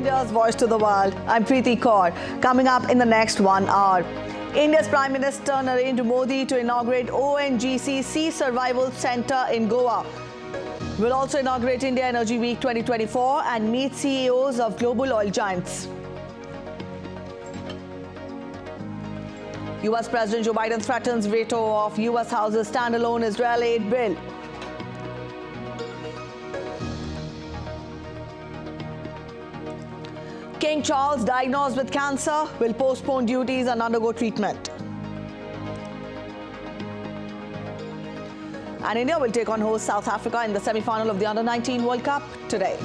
India's voice to the world. I'm Preeti Kaur. Coming up in the next 1 hour, India's Prime Minister Narendra Modi to inaugurate ONGC Sea Survival Centre in Goa. We'll also inaugurate India Energy Week 2024 and meet CEOs of global oil giants. US President Joe Biden threatens veto of US House's standalone Israel aid bill. King Charles, diagnosed with cancer, will postpone duties and undergo treatment. And India will take on host South Africa in the semi-final of the Under-19 World Cup today.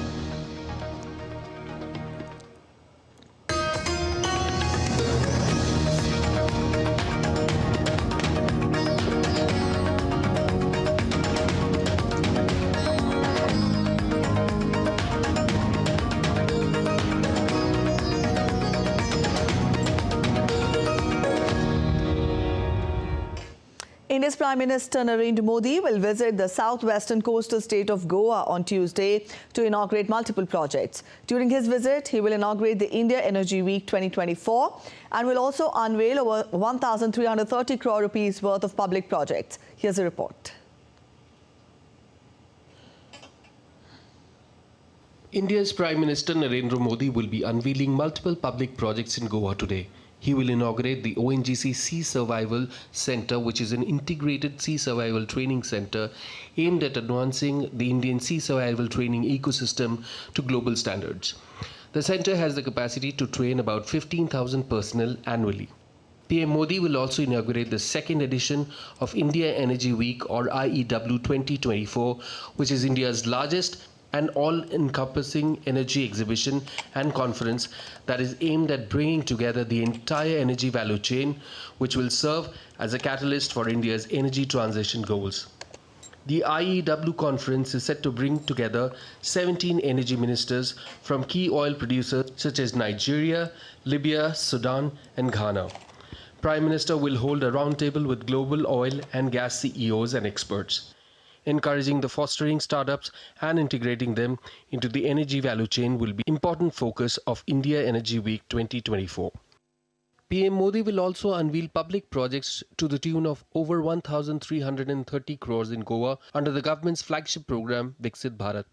India's Prime Minister Narendra Modi will visit the southwestern coastal state of Goa on Tuesday to inaugurate multiple projects. During his visit, he will inaugurate the India Energy Week 2024 and will also unveil over 1,330 crore rupees worth of public projects. Here's a report. India's Prime Minister Narendra Modi will be unveiling multiple public projects in Goa today. He will inaugurate the ONGC Sea Survival Centre, which is an integrated sea survival training centre aimed at advancing the Indian sea survival training ecosystem to global standards. The centre has the capacity to train about 15,000 personnel annually. PM Modi will also inaugurate the second edition of India Energy Week, or IEW 2024, which is India's largest an all-encompassing energy exhibition and conference that is aimed at bringing together the entire energy value chain, which will serve as a catalyst for India's energy transition goals. The IEW conference is set to bring together 17 energy ministers from key oil producers such as Nigeria, Libya, Sudan, and Ghana. Prime Minister will hold a roundtable with global oil and gas CEOs and experts, encouraging the fostering startups and integrating them into the energy value chain will be an important focus of India Energy Week 2024. PM Modi will also unveil public projects to the tune of over 1,330 crores in Goa under the government's flagship program Viksit Bharat.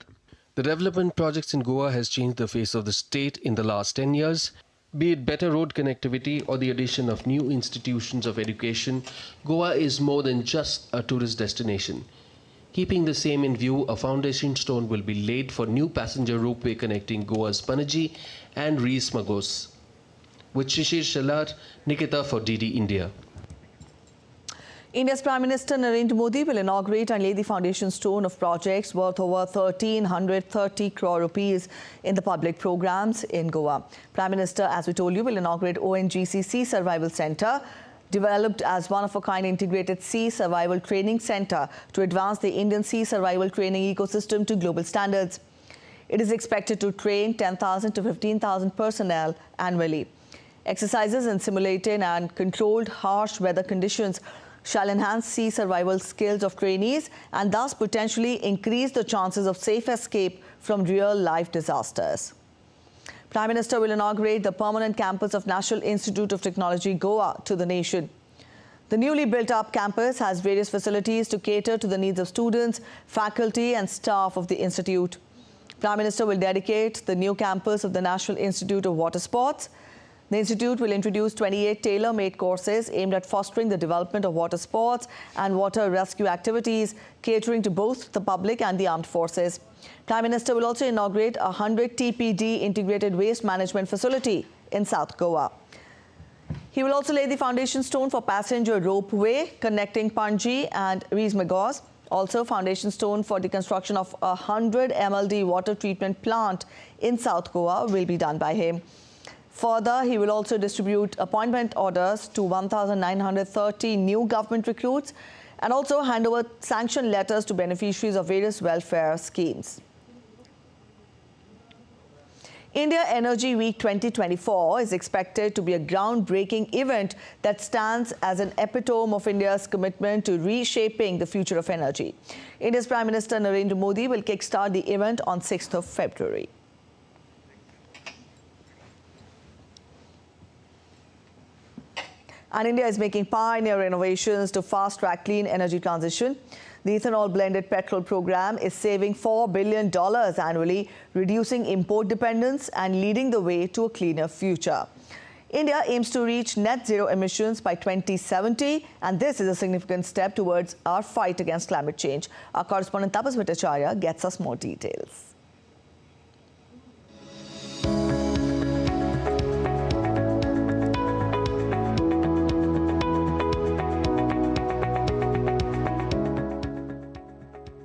The development projects in Goa has changed the face of the state in the last 10 years. Be it better road connectivity or the addition of new institutions of education, Goa is more than just a tourist destination. Keeping the same in view, a foundation stone will be laid for new passenger ropeway connecting Goa's Panaji and Rees Magos. With Shishir Shalat, Nikita for DD India. India's Prime Minister Narendra Modi will inaugurate and lay the foundation stone of projects worth over 1,330 crore rupees in the public programs in Goa. Prime Minister, as we told you, will inaugurate ONGC Sea Survival Centre, developed as one-of-a-kind integrated sea survival training centre to advance the Indian sea survival training ecosystem to global standards. It is expected to train 10,000 to 15,000 personnel annually. Exercises in simulated and controlled harsh weather conditions shall enhance sea survival skills of trainees and thus potentially increase the chances of safe escape from real-life disasters. Prime Minister will inaugurate the permanent campus of National Institute of Technology, Goa, to the nation. The newly built-up campus has various facilities to cater to the needs of students, faculty and staff of the institute. Prime Minister will dedicate the new campus of the National Institute of Water Sports. The institute will introduce 28 tailor-made courses aimed at fostering the development of water sports and water rescue activities, catering to both the public and the armed forces. Prime Minister will also inaugurate a 100 TPD integrated waste management facility in South Goa. He will also lay the foundation stone for passenger ropeway connecting Panji and Rees Magos. Also, foundation stone for the construction of a 100 MLD water treatment plant in South Goa will be done by him. Further, he will also distribute appointment orders to 1,930 new government recruits and also hand over sanction letters to beneficiaries of various welfare schemes. India Energy Week 2024 is expected to be a groundbreaking event that stands as an epitome of India's commitment to reshaping the future of energy. India's Prime Minister Narendra Modi will kickstart the event on 6th of February. And India is making pioneer innovations to fast-track clean energy transition. The ethanol-blended petrol program is saving $4 billion annually, reducing import dependence and leading the way to a cleaner future. India aims to reach net zero emissions by 2070, and this is a significant step towards our fight against climate change. Our correspondent Tapas Bhattacharya gets us more details.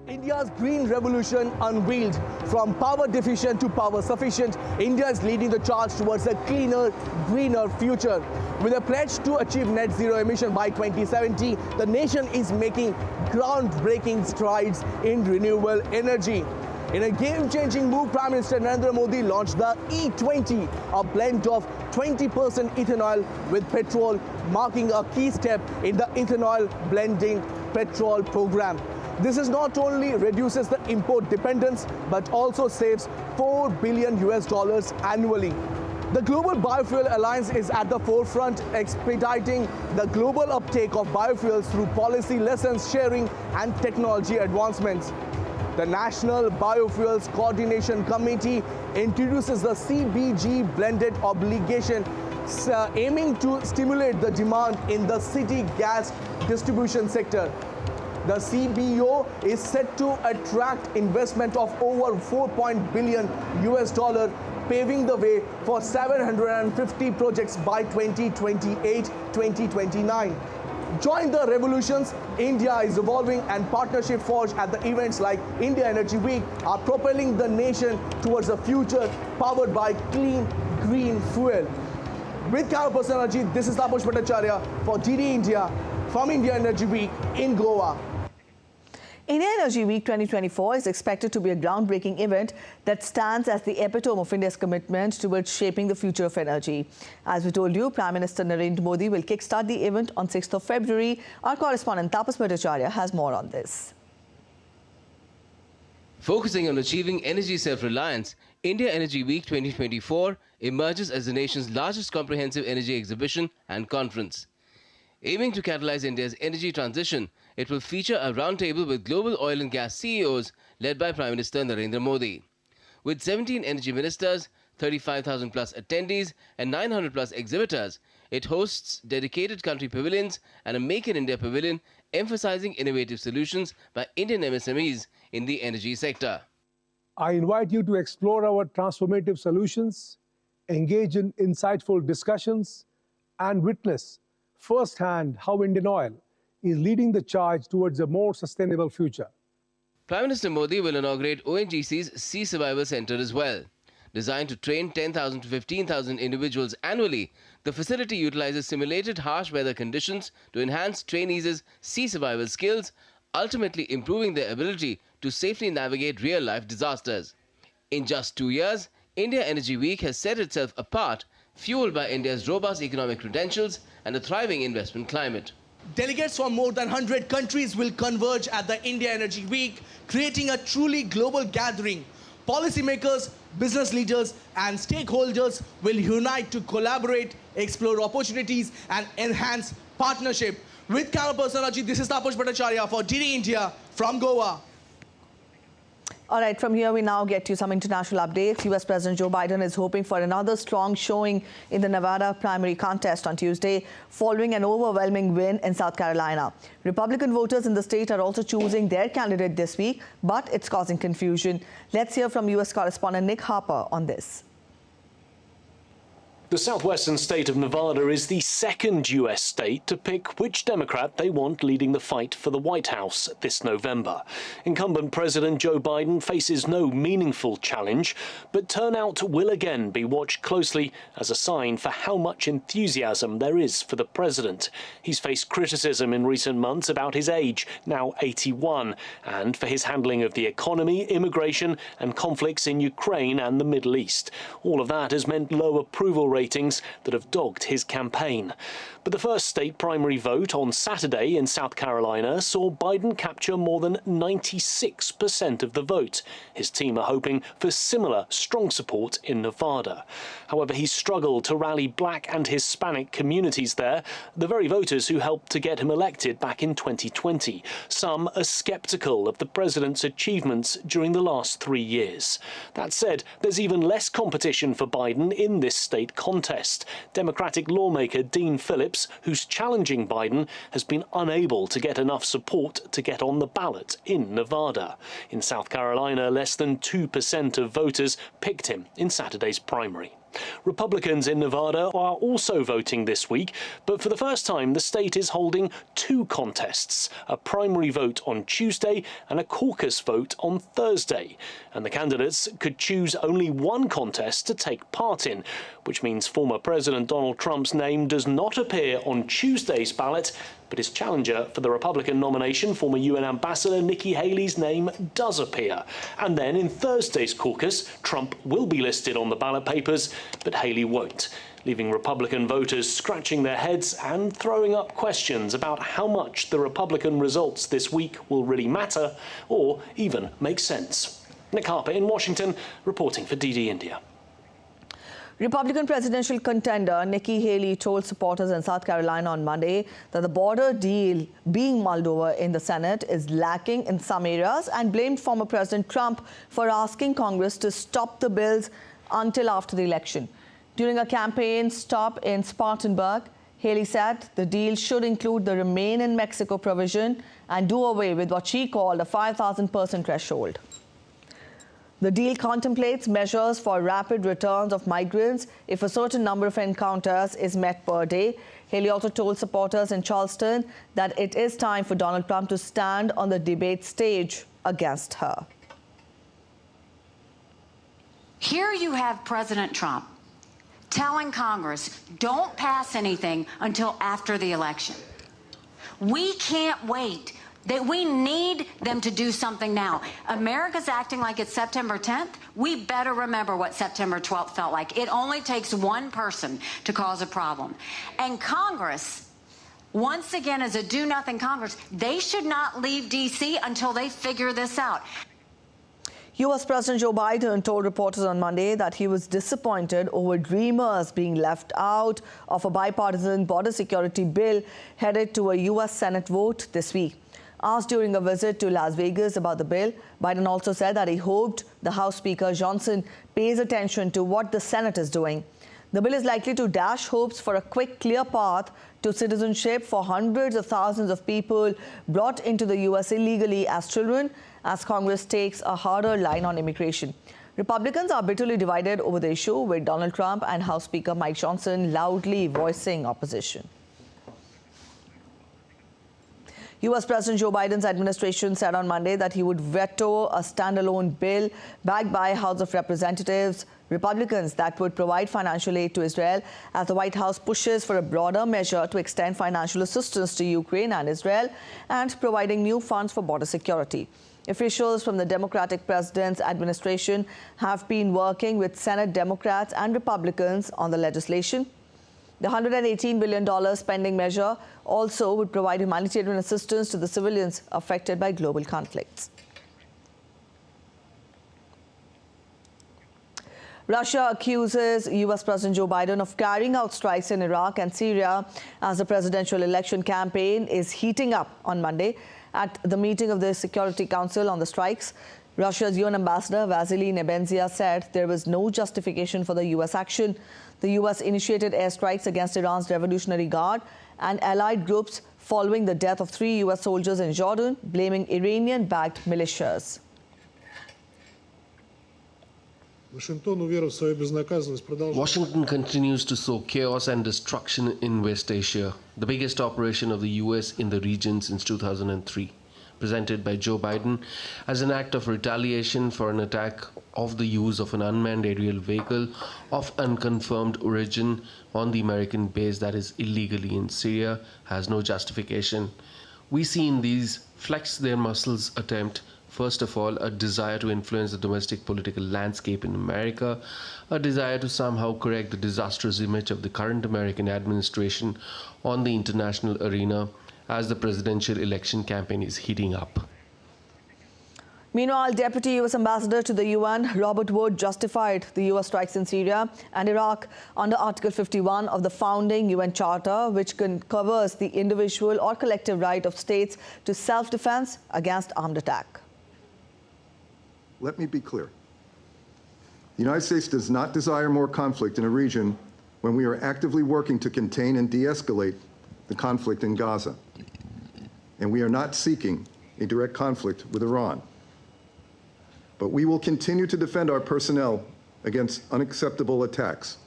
India's green revolution unveiled. From power deficient to power sufficient, India is leading the charge towards a cleaner, greener future. With a pledge to achieve net zero emission by 2070, the nation is making groundbreaking strides in renewable energy. In a game-changing move, Prime Minister Narendra Modi launched the E20, a blend of 20% ethanol with petrol, marking a key step in the ethanol blending petrol program. This is not only reduces the import dependence, but also saves $4 billion annually. The Global Biofuel Alliance is at the forefront, expediting the global uptake of biofuels through policy lessons sharing and technology advancements. The National Biofuels Coordination Committee introduces the CBG blended obligation, aiming to stimulate the demand in the city gas distribution sector. The CBO is set to attract investment of over $4 billion, paving the way for 750 projects by 2028-2029. Join the revolutions India is evolving, and partnership forged at the events like India Energy Week are propelling the nation towards a future powered by clean, green fuel. With Camera Person Energy, this is Tapas Bhattacharya for DD India from India Energy Week in Goa. India Energy Week 2024 is expected to be a groundbreaking event that stands as the epitome of India's commitment towards shaping the future of energy. As we told you, Prime Minister Narendra Modi will kickstart the event on 6th of February. Our correspondent Tapas Bhattacharya has more on this. Focusing on achieving energy self-reliance, India Energy Week 2024 emerges as the nation's largest comprehensive energy exhibition and conference. Aiming to catalyze India's energy transition, it will feature a roundtable with global oil and gas CEOs led by Prime Minister Narendra Modi. With 17 energy ministers, 35,000 plus attendees and 900 plus exhibitors, it hosts dedicated country pavilions and a Make in India pavilion emphasizing innovative solutions by Indian MSMEs in the energy sector. I invite you to explore our transformative solutions, engage in insightful discussions, and witness firsthand how Indian Oil is leading the charge towards a more sustainable future. Prime Minister Modi will inaugurate ONGC's Sea Survival Centre as well. Designed to train 10,000 to 15,000 individuals annually, the facility utilizes simulated harsh weather conditions to enhance trainees' sea survival skills, ultimately improving their ability to safely navigate real-life disasters. In just 2 years, India Energy Week has set itself apart, fueled by India's robust economic credentials and a thriving investment climate. Delegates from more than 100 countries will converge at the India Energy Week, creating a truly global gathering. Policymakers, business leaders, and stakeholders will unite to collaborate, explore opportunities, and enhance partnership. With Camera Person Energy, this is Tapas Bhattacharya for DD India from Goa. All right, from here we now get you some international updates. US President Joe Biden is hoping for another strong showing in the Nevada primary contest on Tuesday, following an overwhelming win in South Carolina. Republican voters in the state are also choosing their candidate this week, but it's causing confusion. Let's hear from US correspondent Nick Harper on this. The southwestern state of Nevada is the second US state to pick which Democrat they want leading the fight for the White House this November. Incumbent President Joe Biden faces no meaningful challenge, but turnout will again be watched closely as a sign for how much enthusiasm there is for the president. He's faced criticism in recent months about his age, now 81, and for his handling of the economy, immigration, and conflicts in Ukraine and the Middle East. All of that has meant low approval ratings ratings that have dogged his campaign. But the first state primary vote on Saturday in South Carolina saw Biden capture more than 96% of the vote. His team are hoping for similar strong support in Nevada. However, he struggled to rally black and Hispanic communities there, the very voters who helped to get him elected back in 2020. Some are sceptical of the president's achievements during the last 3 years. That said, there's even less competition for Biden in this state contest. Democratic lawmaker Dean Phillips, who's challenging Biden, has been unable to get enough support to get on the ballot in Nevada. In South Carolina, less than 2% of voters picked him in Saturday's primary. Republicans in Nevada are also voting this week, but for the first time the state is holding 2 contests, a primary vote on Tuesday and a caucus vote on Thursday. And the candidates could choose only one contest to take part in, which means former President Donald Trump's name does not appear on Tuesday's ballot, but his challenger for the Republican nomination, former UN Ambassador Nikki Haley's name does appear. And then in Thursday's caucus, Trump will be listed on the ballot papers, but Haley won't, leaving Republican voters scratching their heads and throwing up questions about how much the Republican results this week will really matter or even make sense. Nick Harper in Washington, reporting for DD India. Republican presidential contender Nikki Haley told supporters in South Carolina on Monday that the border deal being mulled over in the Senate is lacking in some areas and blamed former President Trump for asking Congress to stop the bills until after the election. During a campaign stop in Spartanburg, Haley said the deal should include the Remain in Mexico provision and do away with what she called a 5,000-person threshold. The deal contemplates measures for rapid returns of migrants if a certain number of encounters is met per day. Haley also told supporters in Charleston that it is time for Donald Trump to stand on the debate stage against her. Here you have President Trump telling Congress, don't pass anything until after the election. We can't wait. That we need them to do something now. America's acting like it's September 10th. We better remember what September 12th felt like. It only takes one person to cause a problem. And Congress, once again, as a do-nothing Congress, they should not leave D.C. until they figure this out. U.S. President Joe Biden told reporters on Monday that he was disappointed over Dreamers being left out of a bipartisan border security bill headed to a U.S. Senate vote this week. Asked during a visit to Las Vegas about the bill, Biden also said that he hoped the House Speaker Johnson pays attention to what the Senate is doing. The bill is likely to dash hopes for a quick, clear path to citizenship for hundreds of thousands of people brought into the U.S. illegally as children, as Congress takes a harder line on immigration. Republicans are bitterly divided over the issue, with Donald Trump and House Speaker Mike Johnson loudly voicing opposition. U.S. President Joe Biden's administration said on Monday that he would veto a standalone bill backed by House of Representatives Republicans that would provide financial aid to Israel, as the White House pushes for a broader measure to extend financial assistance to Ukraine and Israel and providing new funds for border security. Officials from the Democratic president's administration have been working with Senate Democrats and Republicans on the legislation. The $118 billion spending measure also would provide humanitarian assistance to the civilians affected by global conflicts. Russia accuses U.S. President Joe Biden of carrying out strikes in Iraq and Syria as the presidential election campaign is heating up on Monday. At the meeting of the Security Council on the strikes, Russia's UN Ambassador Vasily Nebenzia said there was no justification for the U.S. action. The U.S. initiated airstrikes against Iran's Revolutionary Guard and allied groups following the death of 3 U.S. soldiers in Jordan, blaming Iranian-backed militias. Washington continues to sow chaos and destruction in West Asia, the biggest operation of the U.S. in the region since 2003. Presented by Joe Biden as an act of retaliation for an attack of the use of an unmanned aerial vehicle of unconfirmed origin on the American base that is illegally in Syria has no justification. We see in these flex their muscles attempt First of all, a desire to influence the domestic political landscape in America, a desire to somehow correct the disastrous image of the current American administration on the international arena as the presidential election campaign is heating up. Meanwhile, Deputy U.S. Ambassador to the UN, Robert Wood, justified the U.S. strikes in Syria and Iraq under Article 51 of the founding UN Charter, which covers the individual or collective right of states to self-defense against armed attack. Let me be clear. The United States does not desire more conflict in a region when we are actively working to contain and de-escalate the conflict in Gaza. And we are not seeking a direct conflict with Iran. But we will continue to defend our personnel against unacceptable attacks.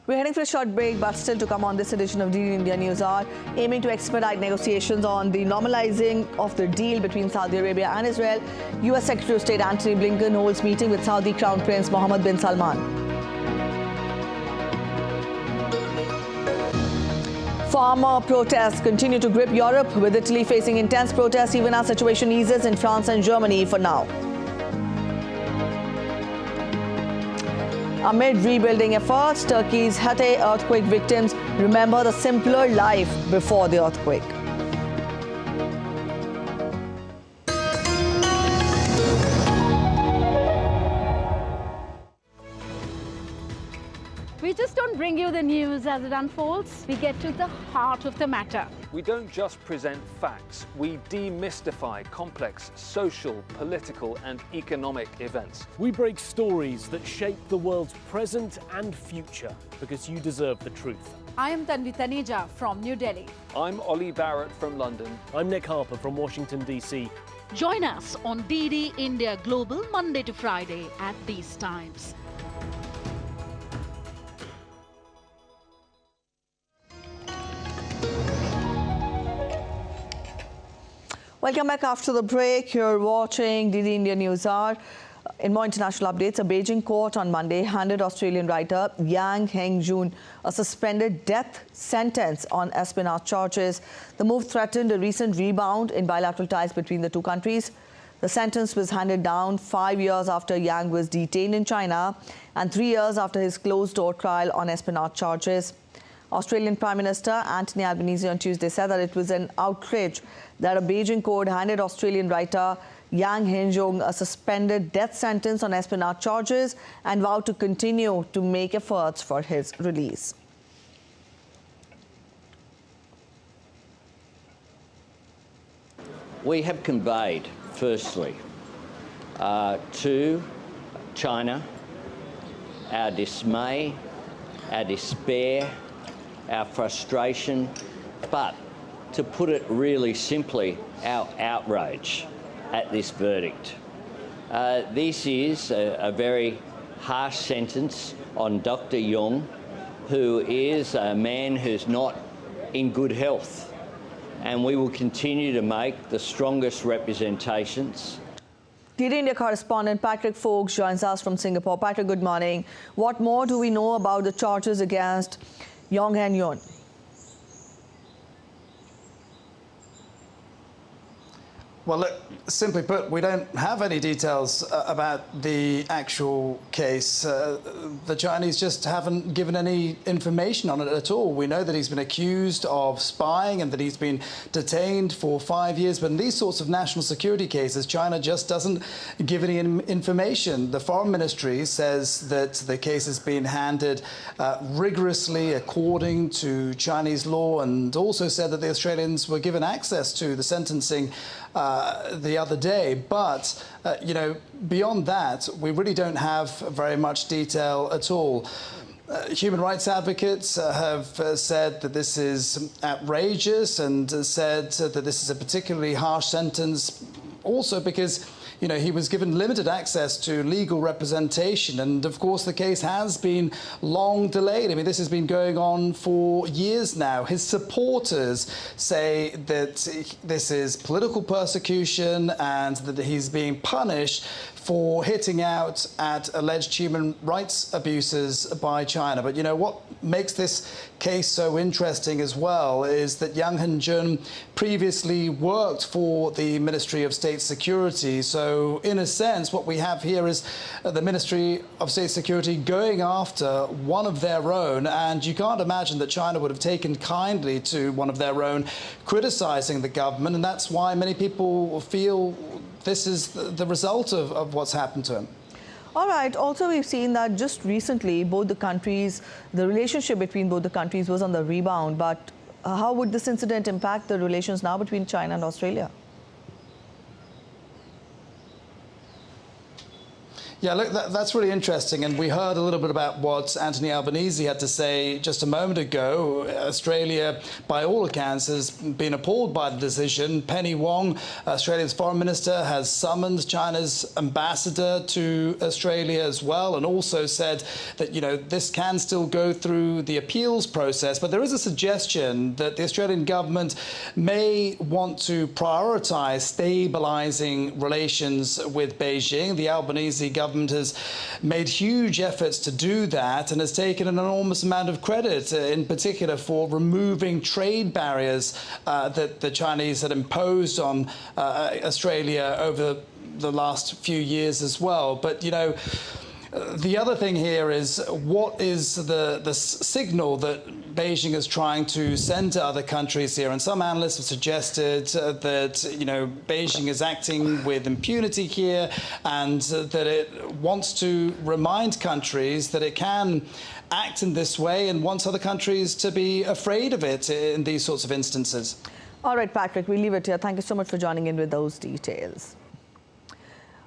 We're heading for a short break, but still to come on this edition of DD India News Hour, aiming to expedite negotiations on the normalizing of the deal between Saudi Arabia and Israel. U.S. Secretary of State Antony Blinken holds meeting with Saudi Crown Prince Mohammed bin Salman. Farmer protests continue to grip Europe, with Italy facing intense protests even as situation eases in France and Germany for now. Amid rebuilding efforts, Turkey's Hatay earthquake victims remember the simpler life before the earthquake. We just don't bring you the news as it unfolds. We get to the heart of the matter. We don't just present facts. We demystify complex social, political and economic events. We break stories that shape the world's present and future because you deserve the truth. I am Tanvi Taneja from New Delhi. I'm Ollie Barrett from London. I'm Nick Harper from Washington, D.C. Join us on DD India Global Monday to Friday at these times. Welcome back after the break. You're watching DD India News Hour. In more international updates, a Beijing court on Monday handed Australian writer Yang Hengjun a suspended death sentence on espionage charges. The move threatened a recent rebound in bilateral ties between the two countries. The sentence was handed down 5 years after Yang was detained in China and 3 years after his closed-door trial on espionage charges. Australian Prime Minister Anthony Albanese on Tuesday said that it was an outrage that a Beijing court handed Australian writer Yang Hengjun a suspended death sentence on espionage charges and vowed to continue to make efforts for his release. We have conveyed, firstly, to China our dismay, our despair, our frustration, but to put it really simply, our outrage at this verdict. This is a very harsh sentence on Dr. Jung, who is a man who's not in good health, and we will continue to make the strongest representations. DD India correspondent Patrick Fox joins us from Singapore. Patrick, good morning. What more do we know about the charges against Yang Hengjun? Well, look, simply put, we don't have any details about the actual case. The Chinese just haven't given any information on it at all. We know that he's been accused of spying and that he's been detained for 5 years. But in these sorts of national security cases, China just doesn't give any information. The Foreign Ministry says that the case has been handled rigorously according to Chinese law, and also said that the Australians were given access to the sentencing the other day. But, you know, beyond that, we really don't have very much detail at all. Human rights advocates have said that this is outrageous and said that this is a particularly harsh sentence also because, you know, he was given limited access to legal representation. And of course, the case has been long delayed. I mean, this has been going on for years now. His supporters say that this is political persecution and that he's being punished for hitting out at alleged human rights abuses by China. But, you know, what makes this case so interesting as well is that Yang Hengjun previously worked for the Ministry of State State Security. So in a sense, what we have here is the Ministry of State Security going after one of their own, and you can't imagine that China would have taken kindly to one of their own criticizing the government, and that's why many people feel this is the result of what's happened to him. All right. Also, we've seen that just recently, both the countries, the relationship between both the countries was on the rebound. But how would this incident impact the relations now between China and Australia? Yeah, look, that's really interesting. And we heard a little bit about what Anthony Albanese had to say just a moment ago. Australia, by all accounts, has been appalled by the decision. Penny Wong, Australia's foreign minister, has summoned China's ambassador to Australia as well, and also said that, you know, this can still go through the appeals process. But there is a suggestion that the Australian government may want to prioritise stabilising relations with Beijing. The Albanese government has made huge efforts to do that and has taken an enormous amount of credit, in particular for removing trade barriers that the Chinese had imposed on Australia over the last few years as well. But, you know, the other thing here is what is the signal that Beijing is trying to send to other countries here, and some analysts have suggested that, you know, Beijing is acting with impunity here, and that it wants to remind countries that it can act in this way and wants other countries to be afraid of it in these sorts of instances. All right, Patrick, we'll leave it here. Thank you so much for joining in with those details.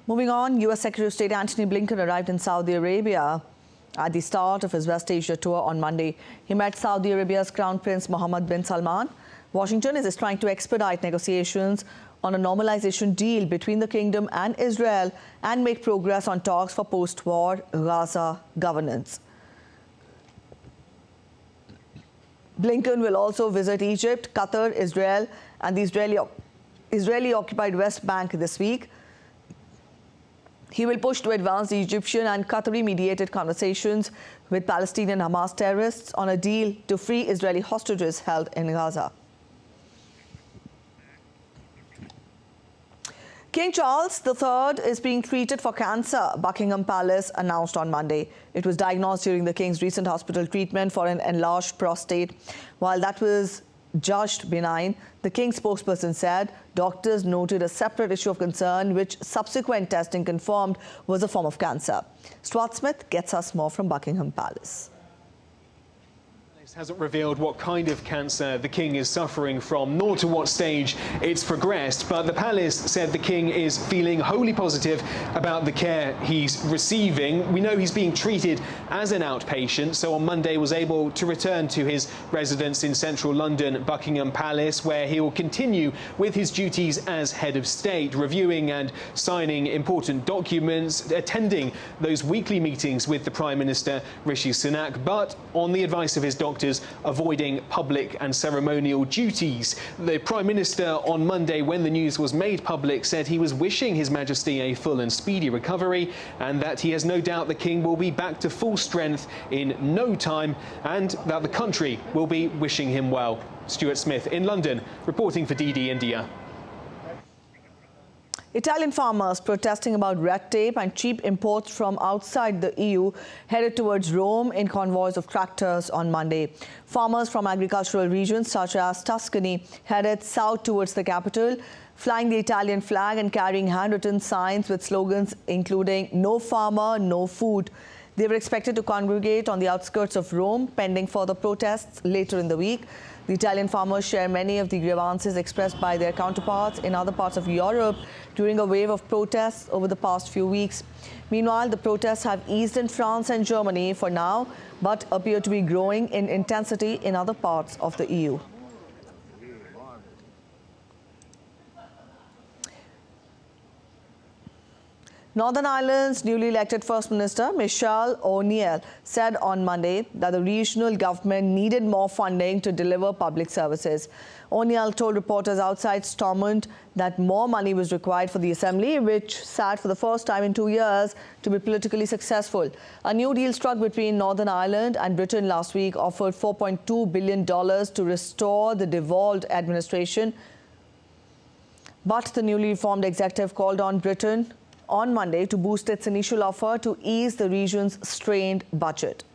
Moving on, U.S. Secretary of State Antony Blinken arrived in Saudi Arabia at the start of his West Asia tour on Monday. He met Saudi Arabia's Crown Prince Mohammed bin Salman. Washington is trying to expedite negotiations on a normalization deal between the kingdom and Israel and make progress on talks for post-war Gaza governance. Blinken will also visit Egypt, Qatar, Israel, and the Israeli-occupied West Bank this week. He will push to advance the Egyptian and Qatari-mediated conversations with Palestinian Hamas terrorists on a deal to free Israeli hostages held in Gaza. King Charles III is being treated for cancer, Buckingham Palace announced on Monday. It was diagnosed during the King's recent hospital treatment for an enlarged prostate. While that was judged benign, the King's spokesperson said doctors noted a separate issue of concern, which subsequent testing confirmed was a form of cancer. Stuart Smith gets us more from Buckingham Palace. Hasn't revealed what kind of cancer the King is suffering from, nor to what stage it's progressed. But the palace said the King is feeling wholly positive about the care he's receiving. We know he's being treated as an outpatient, so on Monday was able to return to his residence in central London, Buckingham Palace, where he will continue with his duties as head of state, reviewing and signing important documents, attending those weekly meetings with the Prime Minister, Rishi Sunak, but on the advice of his doctors, avoiding public and ceremonial duties. The Prime Minister on Monday, when the news was made public, said he was wishing His Majesty a full and speedy recovery and that he has no doubt the King will be back to full strength in no time and that the country will be wishing him well. Stuart Smith in London, reporting for DD India. Italian farmers protesting about red tape and cheap imports from outside the EU headed towards Rome in convoys of tractors on Monday. Farmers from agricultural regions such as Tuscany headed south towards the capital, flying the Italian flag and carrying handwritten signs with slogans including "No farmer, no food." They were expected to congregate on the outskirts of Rome, pending further protests later in the week. The Italian farmers share many of the grievances expressed by their counterparts in other parts of Europe during a wave of protests over the past few weeks. Meanwhile, the protests have eased in France and Germany for now, but appear to be growing in intensity in other parts of the EU. Northern Ireland's newly elected First Minister, Michelle O'Neill, said on Monday that the regional government needed more funding to deliver public services. O'Neill told reporters outside Stormont that more money was required for the Assembly, which sat for the first time in 2 years, to be politically successful. A new deal struck between Northern Ireland and Britain last week offered $4.2 billion to restore the devolved administration. But the newly reformed executive called on Britain on Monday to boost its initial offer to ease the region's strained budget.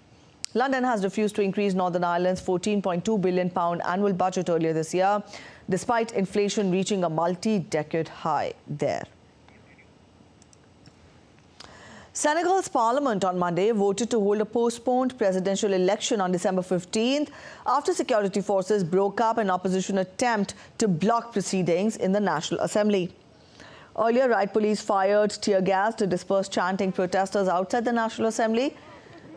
London has refused to increase Northern Ireland's £14.2 billion annual budget earlier this year, despite inflation reaching a multi-decade high there. Senegal's parliament on Monday voted to hold a postponed presidential election on December 15th after security forces broke up an opposition attempt to block proceedings in the National Assembly. Earlier, riot police fired tear gas to disperse chanting protesters outside the National Assembly,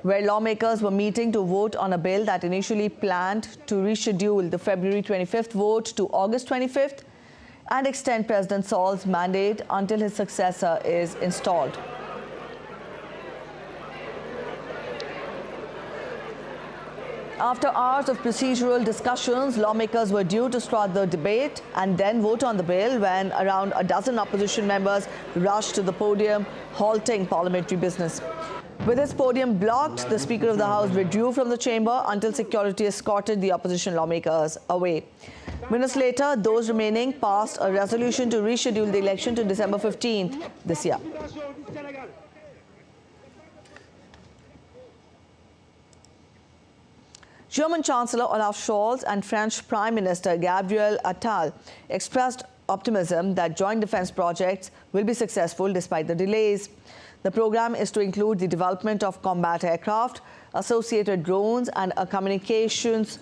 where lawmakers were meeting to vote on a bill that initially planned to reschedule the February 25th vote to August 25th and extend President Sall's mandate until his successor is installed. After hours of procedural discussions, lawmakers were due to start the debate and then vote on the bill when around a dozen opposition members rushed to the podium, halting parliamentary business. With his podium blocked, the Speaker of the House withdrew from the chamber until security escorted the opposition lawmakers away. Minutes later, those remaining passed a resolution to reschedule the election to December 15th this year. German Chancellor Olaf Scholz and French Prime Minister Gabriel Attal expressed optimism that joint defense projects will be successful despite the delays. The program is to include the development of combat aircraft, associated drones and a communications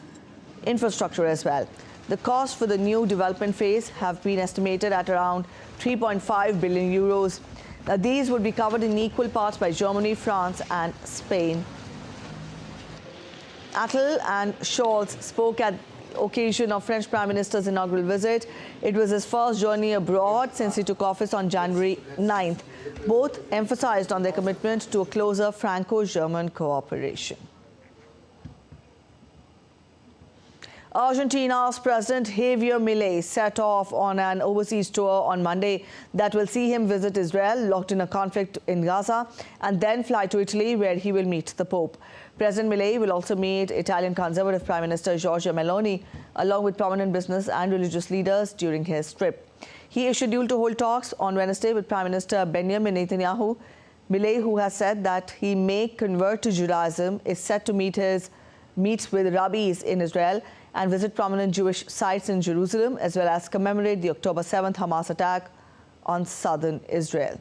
infrastructure as well. The cost for the new development phase have been estimated at around 3.5 billion euros. Now, these would be covered in equal parts by Germany, France and Spain. Attal and Scholz spoke at the occasion of French Prime Minister's inaugural visit. It was his first journey abroad since he took office on January 9th. Both emphasized on their commitment to a closer Franco-German cooperation. Argentina's President Javier Milei set off on an overseas tour on Monday that will see him visit Israel, locked in a conflict in Gaza, and then fly to Italy, where he will meet the Pope. President Milei will also meet Italian Conservative Prime Minister Giorgia Meloni, along with prominent business and religious leaders during his trip. He is scheduled to hold talks on Wednesday with Prime Minister Benjamin Netanyahu. Milei, who has said that he may convert to Judaism, is set to meet with rabbis in Israel and visit prominent Jewish sites in Jerusalem, as well as commemorate the October 7th Hamas attack on southern Israel.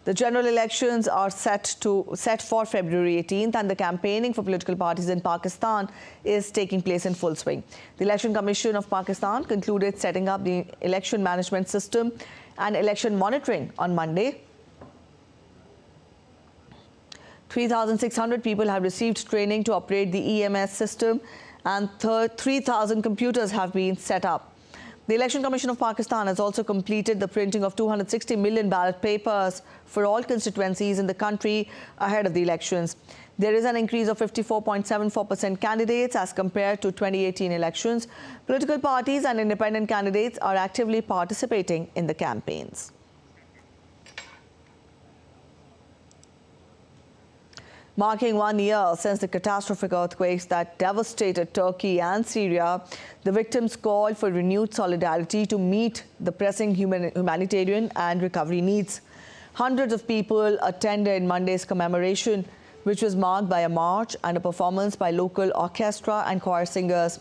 The general elections are set for February 18th, and the campaigning for political parties in Pakistan is taking place in full swing. The Election Commission of Pakistan concluded setting up the election management system and election monitoring on Monday. 3,600 people have received training to operate the EMS system, and 3,000 computers have been set up. The Election Commission of Pakistan has also completed the printing of 260 million ballot papers for all constituencies in the country ahead of the elections. There is an increase of 54.74% candidates as compared to 2018 elections. Political parties and independent candidates are actively participating in the campaigns. Marking 1 year since the catastrophic earthquakes that devastated Turkey and Syria, the victims called for renewed solidarity to meet the pressing humanitarian and recovery needs. Hundreds of people attended Monday's commemoration, which was marked by a march and a performance by local orchestra and choir singers.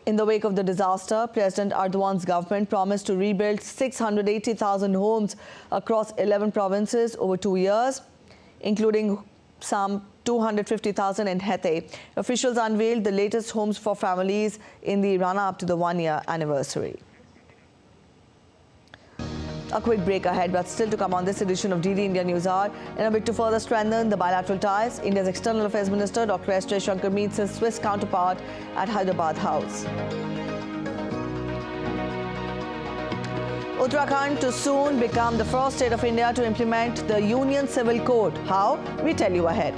In the wake of the disaster, President Erdogan's government promised to rebuild 680,000 homes across 11 provinces over 2 years, including some 250,000 in Hatay. Officials unveiled the latest homes for families in the run-up to the one-year anniversary. A quick break ahead, but still to come on this edition of DD India News Hour. In a bid to further strengthen the bilateral ties, India's External Affairs Minister Dr. S. Jaishankar meets his Swiss counterpart at Hyderabad House. Uttarakhand to soon become the first state of India to implement the Union Civil Code. How? We tell you ahead.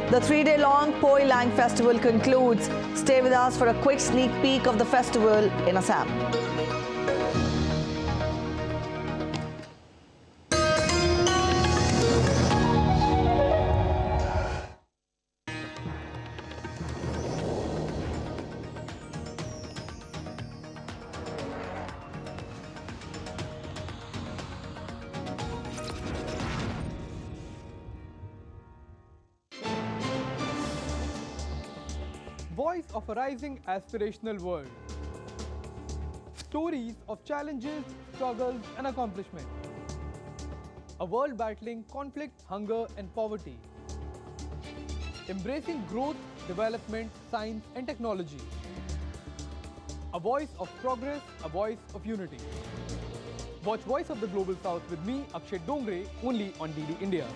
The 3-day-long Poi Lang Festival concludes. Stay with us for a quick sneak peek of the festival in Assam. voice of a rising aspirational world. Stories of challenges, struggles and accomplishment. A world battling conflict, hunger and poverty. Embracing growth, development, science and technology. A voice of progress, a voice of unity. Watch Voice of the Global South with me, Akshay Dongre, only on DD India.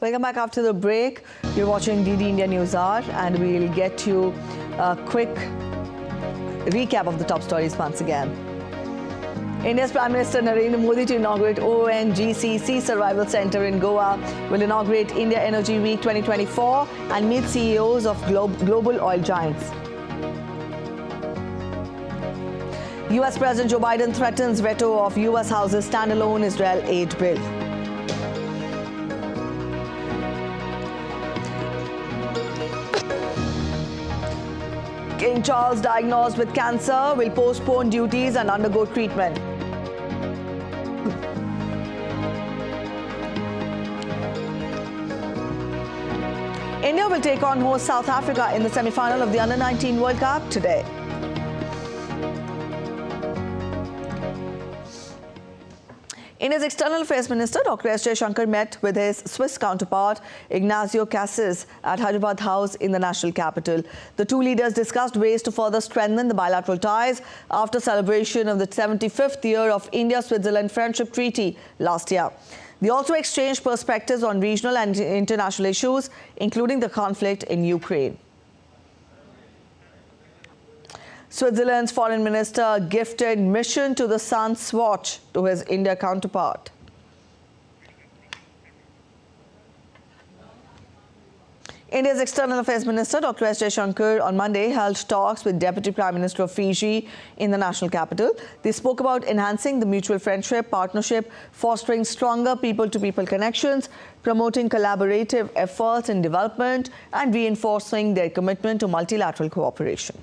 Welcome back after the break. You're watching DD India News Hour and we'll get you a quick recap of the top stories once again. India's Prime Minister Narendra Modi to inaugurate ONGC Sea Survival Centre in Goa, will inaugurate India Energy Week 2024 and meet CEOs of global oil giants. US President Joe Biden threatens veto of US House's standalone Israel aid bill. King Charles, diagnosed with cancer, will postpone duties and undergo treatment. India will take on host South Africa in the semi-final of the Under-19 World Cup today. India's External Affairs Minister Dr. S. Jaishankar met with his Swiss counterpart Ignacio Cassis at Hyderabad House in the national capital. The two leaders discussed ways to further strengthen the bilateral ties after celebration of the 75th year of India-Switzerland Friendship Treaty last year. They also exchanged perspectives on regional and international issues, including the conflict in Ukraine. Switzerland's foreign minister gifted Mission to the Sun's watch to his India counterpart. India's External Affairs Minister Dr. S. Jaishankar on Monday held talks with Deputy Prime Minister of Fiji in the national capital. They spoke about enhancing the mutual friendship, partnership, fostering stronger people-to-people connections, promoting collaborative efforts in development, and reinforcing their commitment to multilateral cooperation.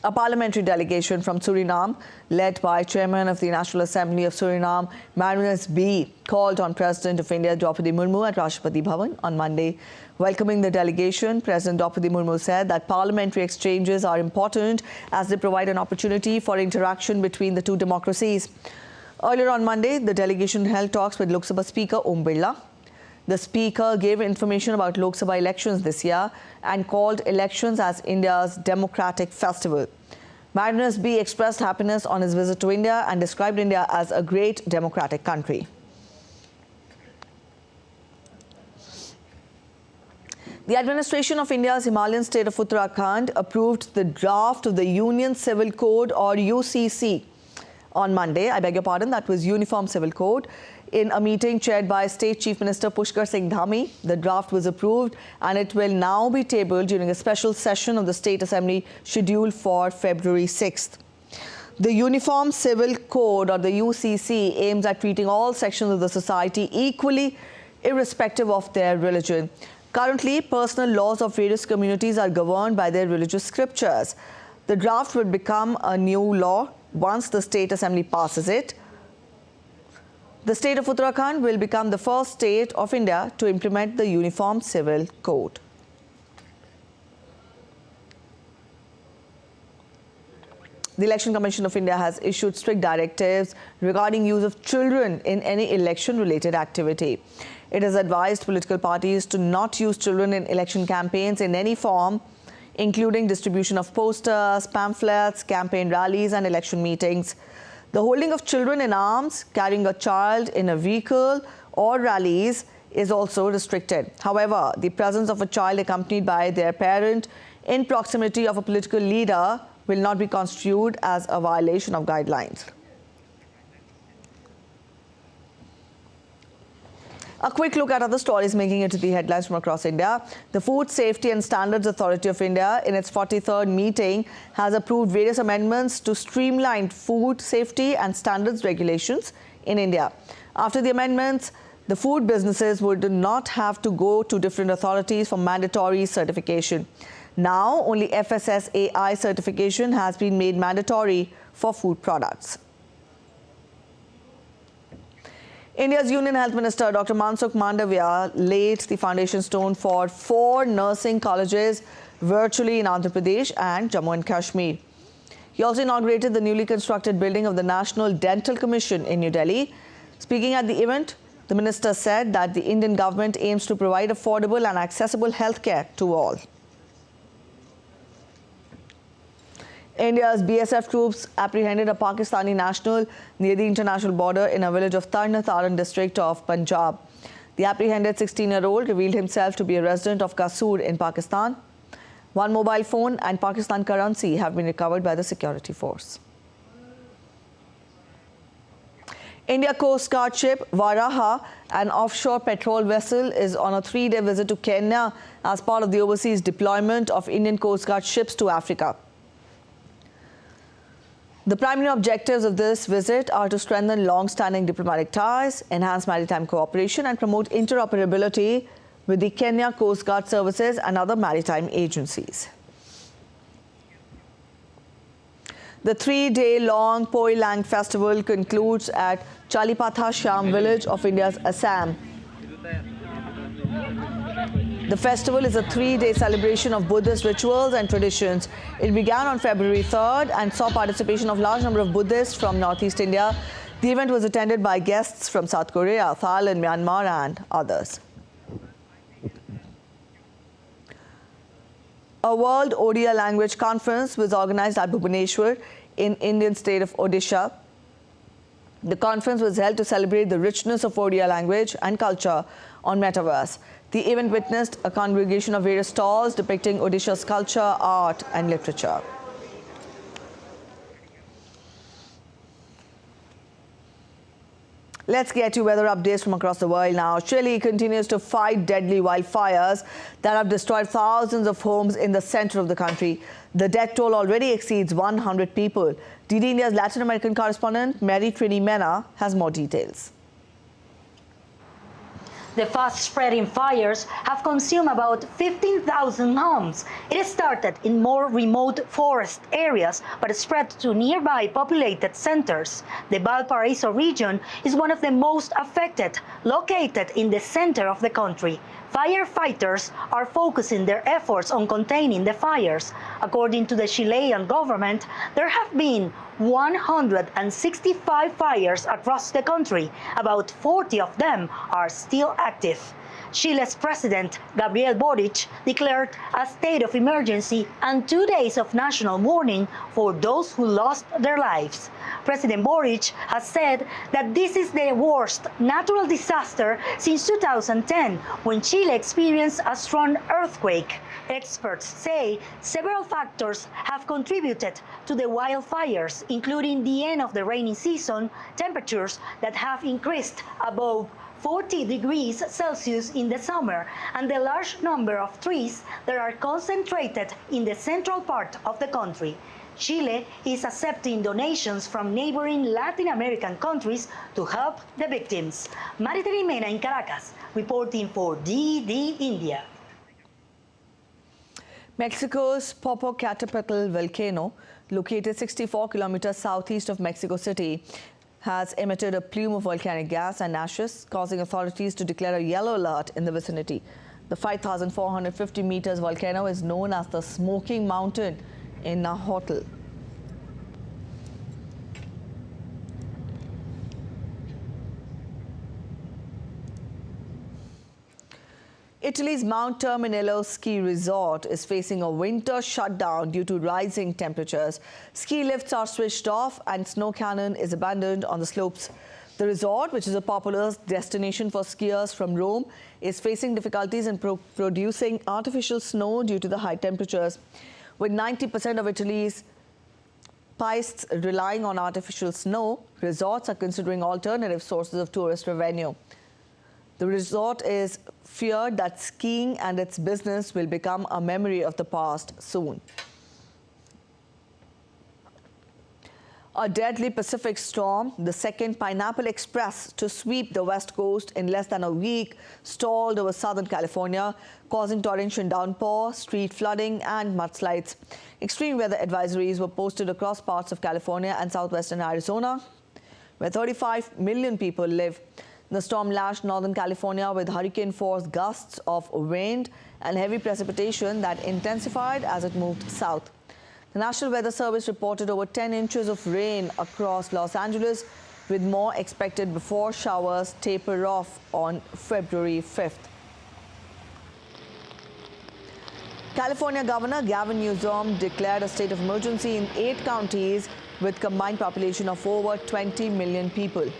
A parliamentary delegation from Suriname, led by Chairman of the National Assembly of Suriname, Marinus B., called on President of India, Draupadi Murmu, at Rashtrapati Bhavan on Monday. Welcoming the delegation, President Draupadi Murmu said that parliamentary exchanges are important as they provide an opportunity for interaction between the two democracies. Earlier on Monday, the delegation held talks with Lok Sabha Speaker Om Birla. The Speaker gave information about Lok Sabha elections this year and called elections as India's democratic festival. Marinus B. expressed happiness on his visit to India and described India as a great democratic country. The administration of India's Himalayan state of Uttarakhand approved the draft of the Union Civil Code, or UCC, on Monday. I beg your pardon, that was Uniform Civil Code. In a meeting chaired by State Chief Minister Pushkar Singh Dhami, the draft was approved and it will now be tabled during a special session of the State Assembly scheduled for February 6th. The Uniform Civil Code, or the UCC, aims at treating all sections of the society equally, irrespective of their religion. Currently, personal laws of various communities are governed by their religious scriptures. The draft will become a new law once the State Assembly passes it. The state of Uttarakhand will become the first state of India to implement the Uniform Civil Code. The Election Commission of India has issued strict directives regarding use of children in any election-related activity. It has advised political parties to not use children in election campaigns in any form, including distribution of posters, pamphlets, campaign rallies and election meetings. The holding of children in arms, carrying a child in a vehicle or rallies is also restricted. However, the presence of a child accompanied by their parent in proximity of a political leader will not be construed as a violation of guidelines. A quick look at other stories making it to the headlines from across India. The Food Safety and Standards Authority of India, in its 43rd meeting, has approved various amendments to streamline food safety and standards regulations in India. After the amendments, the food businesses would not have to go to different authorities for mandatory certification. Now, only FSSAI certification has been made mandatory for food products. India's Union Health Minister Dr. Mansukh Mandavia laid the foundation stone for 4 nursing colleges virtually in Andhra Pradesh and Jammu and Kashmir. He also inaugurated the newly constructed building of the National Dental Commission in New Delhi. Speaking at the event, the minister said that the Indian government aims to provide affordable and accessible healthcare to all. India's BSF troops apprehended a Pakistani national near the international border in a village of Tarn district of Punjab. The apprehended 16-year-old revealed himself to be a resident of Kasur in Pakistan. 1 mobile phone and Pakistan currency have been recovered by the security force. India Coast Guard ship Varaha, an offshore patrol vessel, is on a 3-day visit to Kenya as part of the overseas deployment of Indian Coast Guard ships to Africa. The primary objectives of this visit are to strengthen long-standing diplomatic ties, enhance maritime cooperation and promote interoperability with the Kenya Coast Guard services and other maritime agencies. The 3-day-long Poi Lang festival concludes at Chalipatha Sham village of India's Assam. The festival is a 3-day celebration of Buddhist rituals and traditions. It began on February 3rd and saw participation of a large number of Buddhists from Northeast India. The event was attended by guests from South Korea, Thailand, Myanmar and others. A World Odia Language Conference was organized at Bhubaneswar in Indian state of Odisha. The conference was held to celebrate the richness of Odia language and culture on Metaverse. The event witnessed a congregation of various stalls depicting Odisha's culture, art and literature. Let's get to weather updates from across the world now. Chile continues to fight deadly wildfires that have destroyed thousands of homes in the center of the country. The death toll already exceeds 100 people. DD India's Latin American correspondent Mary Trini Mena has more details. The fast-spreading fires have consumed about 15,000 homes. It started in more remote forest areas, but spread to nearby populated centers. The Valparaiso region is one of the most affected, located in the center of the country. Firefighters are focusing their efforts on containing the fires. According to the Chilean government, there have been 165 fires across the country. About 40 of them are still active. Chile's President Gabriel Boric declared a state of emergency and 2 days of national mourning for those who lost their lives. President Boric has said that this is the worst natural disaster since 2010, when Chile experienced a strong earthquake. Experts say several factors have contributed to the wildfires, including the end of the rainy season, temperatures that have increased above 40 degrees Celsius in the summer, and the large number of trees that are concentrated in the central part of the country. Chile is accepting donations from neighboring Latin American countries to help the victims. Marita Rimena in Caracas, reporting for DD India. Mexico's Popocatépetl volcano, located 64 kilometers southeast of Mexico City, has emitted a plume of volcanic gas and ashes, causing authorities to declare a yellow alert in the vicinity. The 5,450 meters volcano is known as the Smoking Mountain in Nahuatl. Italy's Mount Terminello ski resort is facing a winter shutdown due to rising temperatures. Ski lifts are switched off and snow cannon is abandoned on the slopes. The resort, which is a popular destination for skiers from Rome, is facing difficulties in producing artificial snow due to the high temperatures. With 90% of Italy's pistes relying on artificial snow, resorts are considering alternative sources of tourist revenue. The resort is feared that skiing and its business will become a memory of the past soon. A deadly Pacific storm, the second Pineapple Express to sweep the west coast in less than a week, stalled over Southern California, causing torrential downpour, street flooding and mudslides. Extreme weather advisories were posted across parts of California and southwestern Arizona, where 35 million people live. The storm lashed Northern California with hurricane-force gusts of wind and heavy precipitation that intensified as it moved south. The National Weather Service reported over 10 inches of rain across Los Angeles, with more expected before showers taper off on February 5th. California Governor Gavin Newsom declared a state of emergency in 8 counties with combined population of over 20 million people.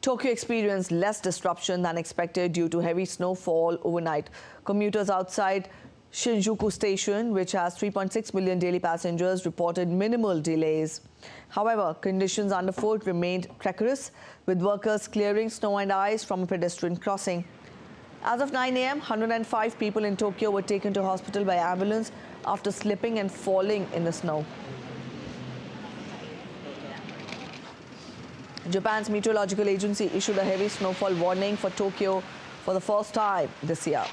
Tokyo experienced less disruption than expected due to heavy snowfall overnight. Commuters outside Shinjuku Station, which has 3.6 million daily passengers, reported minimal delays. However, conditions underfoot remained treacherous, with workers clearing snow and ice from a pedestrian crossing. As of 9 a.m., 105 people in Tokyo were taken to hospital by ambulance after slipping and falling in the snow. Japan's meteorological agency issued a heavy snowfall warning for Tokyo for the first time this year.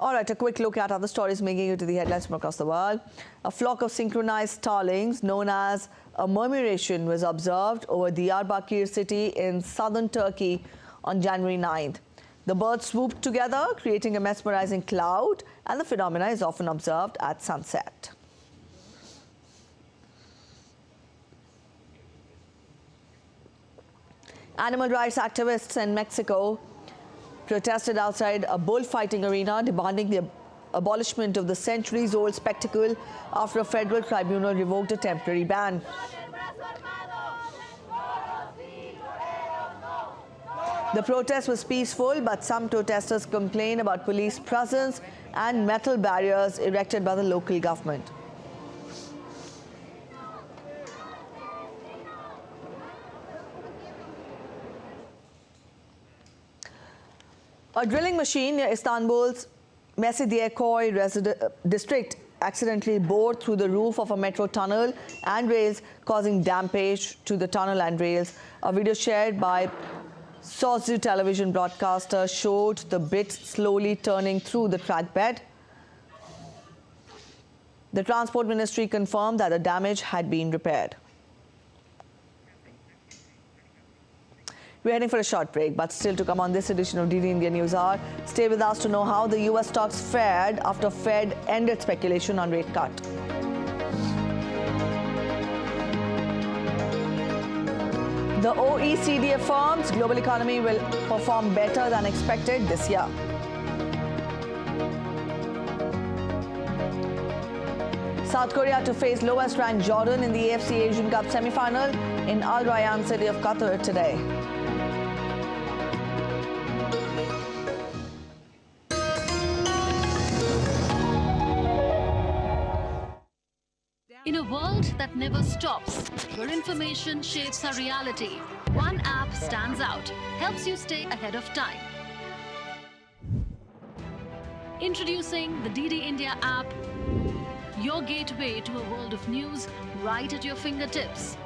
All right, a quick look at other stories making it to the headlines from across the world. A flock of synchronized starlings known as a murmuration was observed over Diyarbakir city in southern Turkey on January 9th. The birds swooped together, creating a mesmerizing cloud, and the phenomena is often observed at sunset. Animal rights activists in Mexico protested outside a bullfighting arena demanding the abolishment of the centuries-old spectacle after a federal tribunal revoked a temporary ban. The protest was peaceful, but some protesters complained about police presence and metal barriers erected by the local government. A drilling machine near Istanbul's Mecidiyeköy district accidentally bored through the roof of a metro tunnel and rails, causing damage to the tunnel and rails. A video shared by Sözcü television broadcaster showed the bit slowly turning through the track bed. The Transport Ministry confirmed that the damage had been repaired. We're heading for a short break, but still to come on this edition of DD India News Hour. Stay with us to know how the US stocks fared after Fed ended speculation on rate cut. The OECD affirms global economy will perform better than expected this year. South Korea to face lowest ranked Jordan in the AFC Asian Cup semi-final in Al Rayyan city of Qatar today. In a world that never stops, where information shapes our reality, one app stands out, helps you stay ahead of time. Introducing the DD India app, your gateway to a world of news right at your fingertips.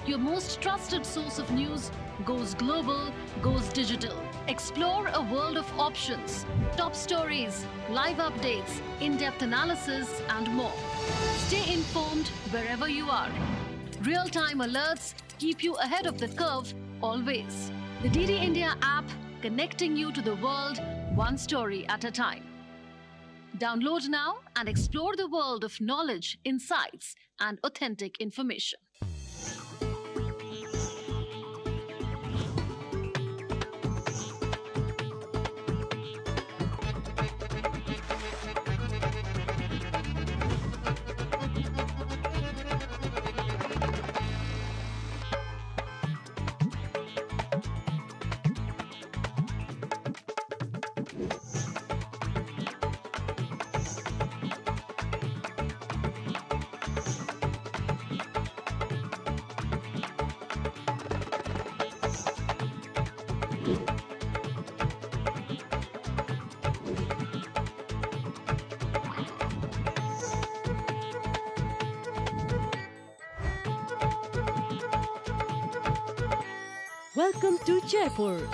Your most trusted source of news goes global, goes digital. Explore a world of options, top stories, live updates, in-depth analysis, and more. Stay informed wherever you are. Real-time alerts keep you ahead of the curve always. The DD India app, connecting you to the world one story at a time. Download now and explore the world of knowledge, insights, and authentic information. Welcome to Jaipur.